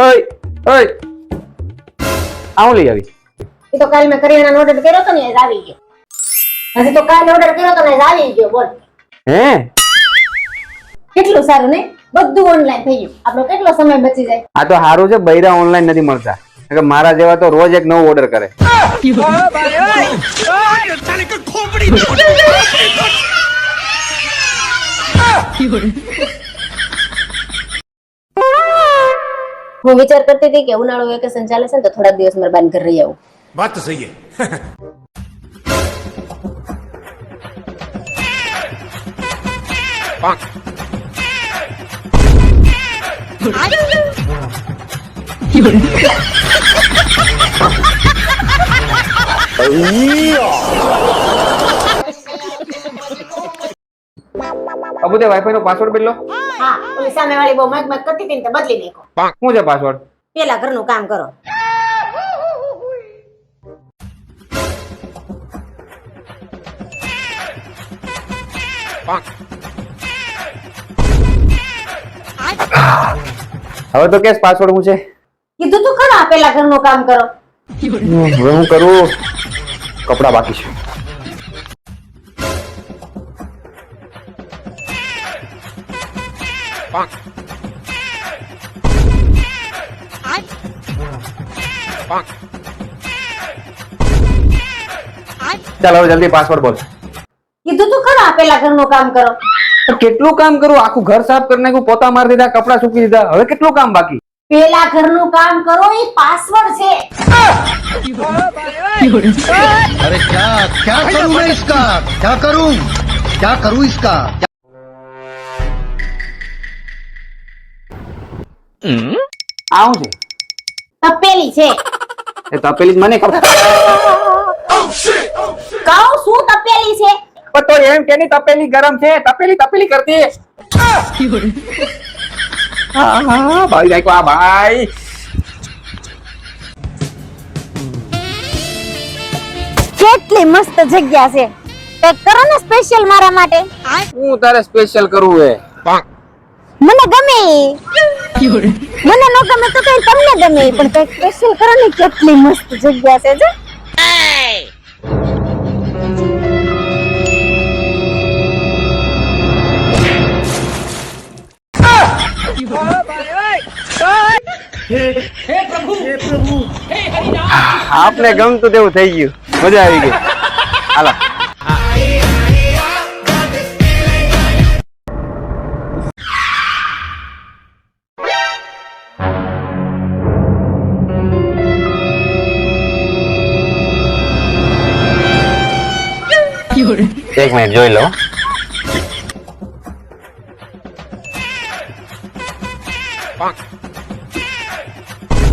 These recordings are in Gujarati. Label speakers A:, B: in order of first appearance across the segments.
A: ઓય ઓય આવું લઈ આવી
B: એ તો કાલ મેં કરિયાણાનો ઓર્ડર કર્યો તો ને એ આવી ગયો. હજી તો કાલ ઓર્ડર કર્યો તો ને એ આવી ગયો. બોલ
A: હે
B: કેટલું સારું ને, બધું ઓનલાઈન થઈ ગયું. આપણો કેટલો સમય બચી જાય.
A: આ તો સારું છે, બૈરા ઓનલાઈન નથી મળતા. મારા જેવા તો રોજ એક નવું ઓર્ડર કરે.
B: હું વિચાર કરતી હતી કે ઉનાળુ વેકેશન ચાલે છે ને તો થોડા દિવસ મારા બાન ઘરે રહી આવું.
C: વાત તો સહી હે.
A: અબુ તે વાઈફાઈ નો પાસવર્ડ બદલો.
B: હા, ઓલી સામે વાળી બહુ મગ કરતી હતી ને તો બદલી નાખો.
A: શું છે પાસવર્ડ?
B: પેલા ઘરનું કામ કરો.
A: હવે તો કેસ પાસવર્ડ હું છે?
B: કીધું તું ખરા પેલા ઘરનું કામ કરો.
A: હવે હું કરું, કપડા બાકી છે. ચાલ હવે જલ્દી પાસવર્ડ બોલ.
B: કીધું તું ખરા પેલા ઘરનું કામ કરો.
A: કેટલું કામ કરું? આખું ઘર સાફ કરી નાખ્યું, પોતા મારી દીધા, કપડા સૂકી દીધા. હવે કેટલું કામ બાકી?
B: પેલા ઘરનું કામ કરો એ પાસવર્ડ છે.
D: अरे क्या करूं मैं इसका, क्या करूं इसका।
A: આવું છે
B: તપેલી છે.
A: એ તપેલી જ મને ખબર.
B: કહું શું તપેલી છે?
A: પણ તો એમ કે ની તપેલી ગરમ છે, તપેલી તપેલી કરતી. હા હા ભાઈ નાખો આ ભાઈ.
B: કેટલી મસ્ત જગ્યા છે. પેક કરો ને સ્પેશિયલ મારા માટે.
A: હું તારે સ્પેશિયલ કરવું હે.
B: મને ગમે. મને ન ગમે તો કઈ તમને ગમે પણ કઈ સ્પેશિયલ કરો ને. કેટલી મસ્ત જગ્યા છે જો.
A: આપને ગમતું તેવું થઈ ગયું, મજા આવી ગઈ. હાલો એક મિનિટ જોઈ લો.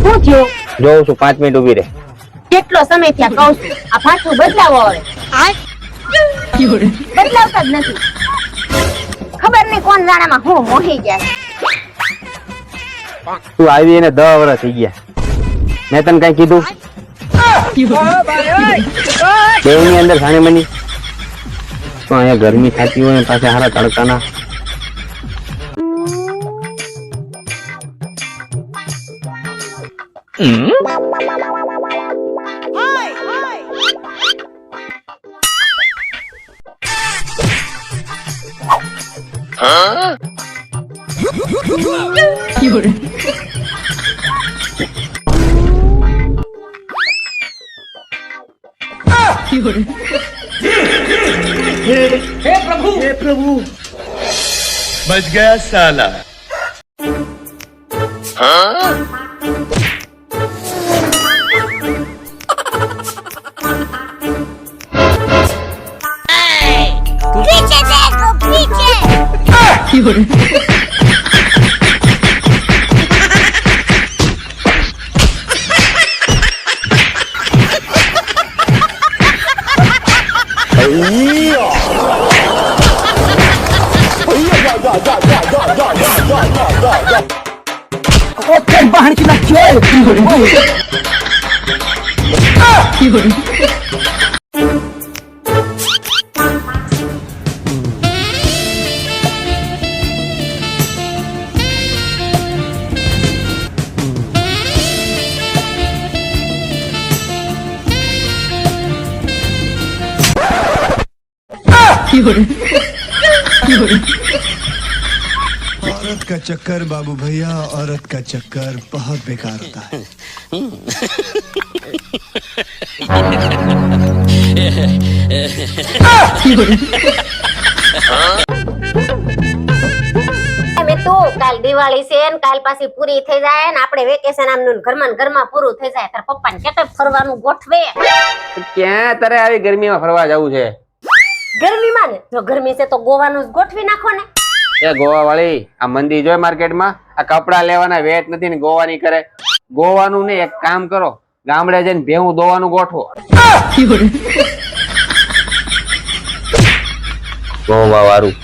B: શું થયું?
A: જોઉં છું, 5 મિનિટ ઉભી રહે.
B: કેટલો સમય થયા કહું છું. આ પાછું બદલાવો હવે. બદલાવતા જ નથી. ખબર નહીં કોણ જાણામાં હું મોહી ગયા.
A: તું આવી એને 10 વર્ષ થઈ ગયા. મેં તને કઈ કીધું? બેવની અંદર સાણી મની તો અહીંયા ગરમી થતી હોય પાસે હારા તડકાના.
C: हे प्रभु बच गया साला।
B: पीछे देखो पीछे.
E: औरत का चक्कर बाबू भैया औरत का चक्कर बहुत बेकार होता है
B: તું કાલ દિવાળી છે ને કાલ પાછી પૂરી થઈ જાય ને આપણે વેકેશન આમનું ઘરમાં ને ઘરમાં પૂરું થઈ જાય તાર પપ્પાને કે ફરવાનું ગોઠવે.
A: ક્યાં તારે આવી ગરમીમાં ફરવા જવું છે?
B: ગરમીમાં ને જો ગરમી છે તો ગોવાનું જ ગોઠવી નાખો ને.
A: એ ગોવા વાળી આ મંદી જોય માર્કેટમાં આ કપડા લેવાના વેટ નથી ને ગોવાની કરે. ગોવાનું ને એક કામ કરો, ગામડે જઈને ભેહું દોવાનું ગોઠવો. ગોવા વાળું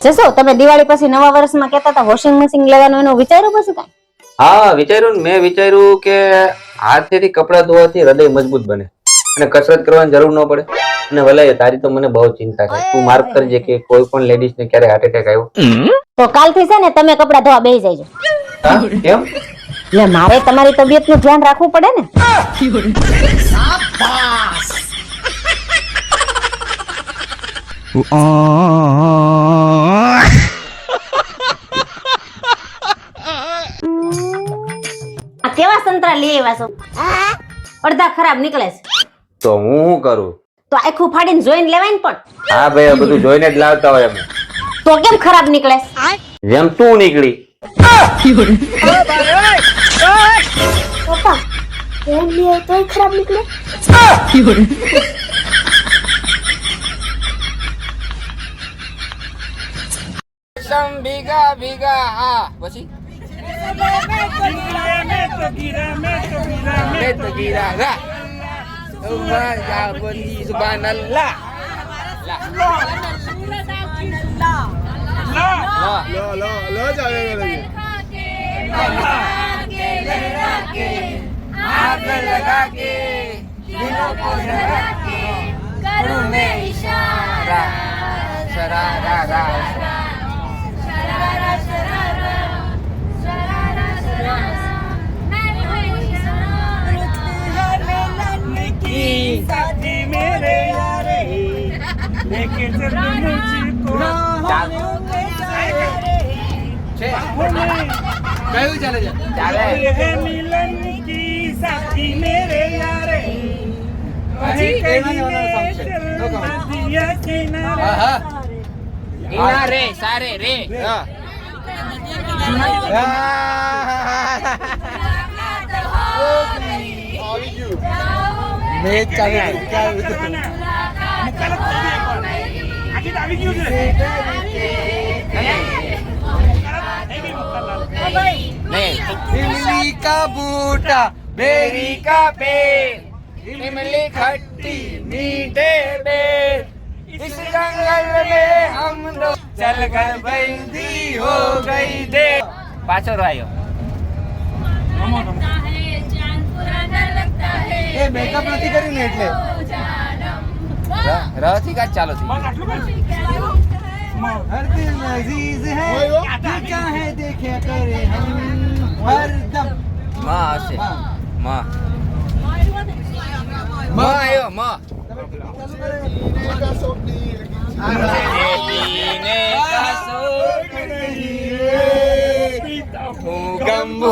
B: જશો તમે દિવાળી પછી નવા વર્ષમાં કહેતા હતા વોશિંગ મશીન લેવાનું એનું વિચાર્યું પછી કાંઈ?
A: હા વિચાર્યું ને. મેં વિચાર્યું કે હાથથી કપડા ધોવાથી હૃદય મજબૂત બને અને કસરત કરવાની જરૂર ન પડે. અને વલાય તારી તો મને બહુ ચિંતા છે. તું માર્ક કરજે કે કોઈ પણ લેડીઝ ને ક્યારે હાર્ટ એટેક આવ્યો
B: તો કાલથી છે ને તમે કપડા ધોવા બેસી જાયજો.
A: હા કેમ?
B: એટલે મારે તમારી તબિયતનું ધ્યાન રાખવું પડે ને. આ કેવા સંતરા લઈ આવ્યા છો? અડધા ખરાબ નીકળે છે
A: તો હું શું કરું?
B: તો આખું ફાડીને જોઈને લેવાય ને પણ.
A: હા ભાઈ બધું જોઈને જ લાવતા હોય અમે.
B: તો કેમ ખરાબ નીકળે?
A: જેમ તું નીકળી.
B: પપ્પા કેમ લે તોય ખરાબ નીકળે?
A: ભીગા ભીગા હા પછી કયું ચાલે છે? ચાલે મિલન કી સાથી મેરે યારે પછી કિનારે સારે રે મેચ ચાલે इमली का बूटा बेरी का पेड़ इमली खट्टी मीठे बेर इस जंगल में हम लोग चल कर बंदी हो गई दे पाछो रायो એ મેકઅપ નથી કર્યું ને એટલે રથી કાચ ચાલો થી हर दिल अजीज है चाहे देखे करे हम हर दम मां आसे मां मां आयो मां ने का शौक नहीं हूं गम्बू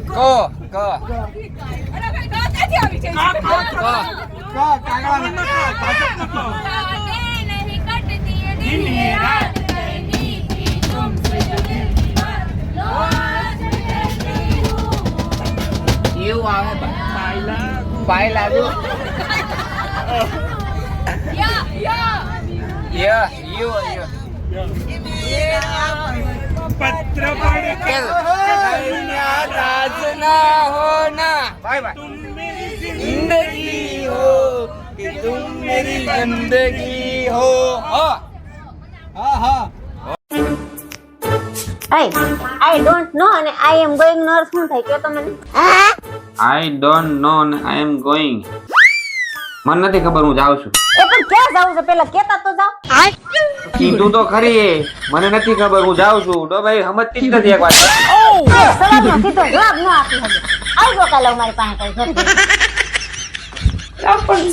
A: को पत्र पढ़ के नाराज ना होना बाय बाय तुम मेरी जिंदगी हो कि तुम मेरी जिंदगी हो हाँ हाँ
B: I don't know અને I am going નો અર્થ શું થાય કે તો મને
A: I don't know and I am going મને નથી ખબર, હું જાઉં છું.
B: એ પણ ક્યાં જાવ છે પેલા કેતા તો જાવ.
A: કીધું તો ખરી, મને નથી ખબર, હું જાઉં છું. ડોભાઈ સમજતી જ નથી એક વાત.
B: સવારનો સીધો જવાબ ન આપી શકે. આવજો કાલે અમારી પાસે કઈ ઘરે.
A: પણ